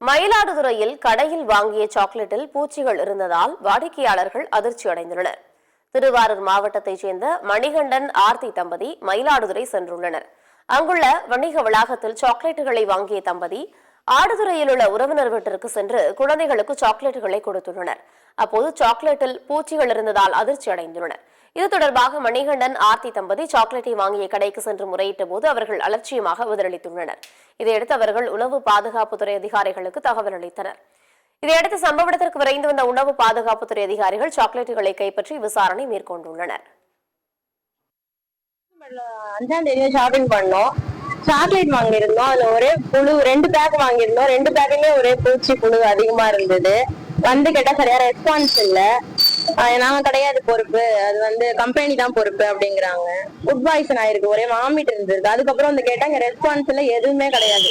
மயிலாடுதுறையில் கடையில் வாங்கிய சாக்லேட்டில் பூச்சிகள் இருந்ததால் வாடிக்கையாளர்கள் அதிர்ச்சி அடைந்துள்ளனர். திருவாரூர் மாவட்டத்தைச் சேர்ந்த மணிகண்டன் ஆர்த்தி தம்பதி மயிலாடுதுறை சென்றுள்ளனர். அங்குள்ள வணிக வளாகத்தில் சாக்லேட்டுகளை வாங்கிய தம்பதி ஆடுதுறையில் உள்ள உறவினர் வீட்டிற்கு சென்று குழந்தைகளுக்கு சாக்லேட்டுகளை கொடுத்துள்ளனர். அப்போது சாக்லேட்டில் பூச்சிகள் இருந்ததால் அதிர்ச்சி அடைந்துள்ளனர். இது தொடர்பாக மணிகண்டன் ஆர்த்தி தம்பதி சாக்லேட்டை வாங்கிய கடைக்கு சென்று முறையிட்ட போது அவர்கள் அலட்சியமாக பதிலளித்துள்ளனர். இதையடுத்து அவர்கள் உணவு பாதுகாப்புத்துறை அதிகாரிகளுக்கு தகவல் அளித்தனர். இதையடுத்து சம்பவ இடத்திற்கு விரைந்து வந்த உணவு பாதுகாப்புத்துறை அதிகாரிகள் சாக்லேட்டுகளை கைப்பற்றி விசாரணை மேற்கொண்டுள்ளனர். 5ஆம் தேதி ஷாப்பிங் பண்ணோம். சாக்லேட் வாங்கியிருந்தோம். அதுல ஒரே புழு 2 பேக் வாங்கியிருந்தோம். 2 பேக்குமே ஒரே பூச்சி புழு அதிகமா இருந்தது. வந்து கேட்டா சரியா ரெஸ்பான்ஸ் இல்ல. நாங்க கிடையாது பொறுப்பு, அது கம்பெனி தான் பொறுப்பு அப்படிங்கிறாங்க. ஃபுட் பாய்சன் ஆயிருக்கு, ஒரே வாமிட் இருந்திருக்கு. அதுக்கப்புறம் வந்து கேட்டாங்க ரெஸ்பான்ஸ் இல்ல, எதுவுமே கிடையாது.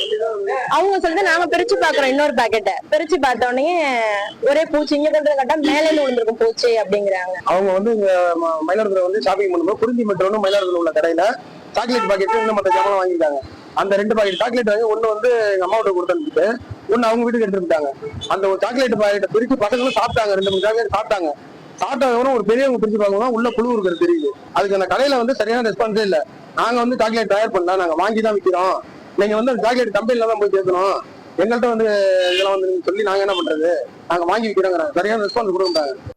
அவங்க சொல்லிட்டு நாங்க பிரிச்சு பாக்குறோம். இன்னொரு பாக்கெட்டை பிரிச்சு பார்த்த உடனே ஒரே பூச்சி, இங்க கொண்டு கேட்டா மேலே விழுந்திருக்கும் பூச்சி அப்படிங்கிறாங்க. அவங்க இங்க மயிலாடுதுறை ஷாப்பிங் பண்ணும்போது குறிஞ்சி மெட்ரோன்னு மயிலாடுதுறை உள்ள கடையில சாக்லேட் பாக்கெட் இன்னும் மற்ற ஜாமான் வாங்கிட்டாங்க. அந்த 2 பாக்கெட் சாக்லேட் வாங்கி ஒண்ணு எங்க அம்மா வீட்டுக்கு கொடுத்துட்டு ஒண்ணு அவங்க வீட்டுக்கு எடுத்துட்டாங்க. அந்த ஒரு சாக்லேட் பாக்கெட்டை பிரிச்சு பசங்களும் சாப்பிட்டாங்க. 2-3 சாக்லேட் சாப்பிட்டாங்க. சாப்பிட்டதுக்கப்புறம் ஒரு பெரியவங்க பிரிச்சு பார்க்கணும் உள்ள புழு இருக்கிறது தெரியுது. அதுக்கு அந்த கடையில சரியான ரெஸ்பான்ஸே இல்லை. நாங்க சாக்லேட் தயார் பண்ணலாம், நாங்க வாங்கி தான் விற்கிறோம், நீங்க அந்த சாக்லேட் கம்பெனில தான் போய் கேட்கணும், எங்கள்கிட்ட இதெல்லாம் நீங்க சொல்லி நாங்க என்ன பண்றது, நாங்க வாங்கி விற்கிறோங்கிறாங்க. சரியான ரெஸ்பான்ஸ் கொடுக்க மாட்டாங்க.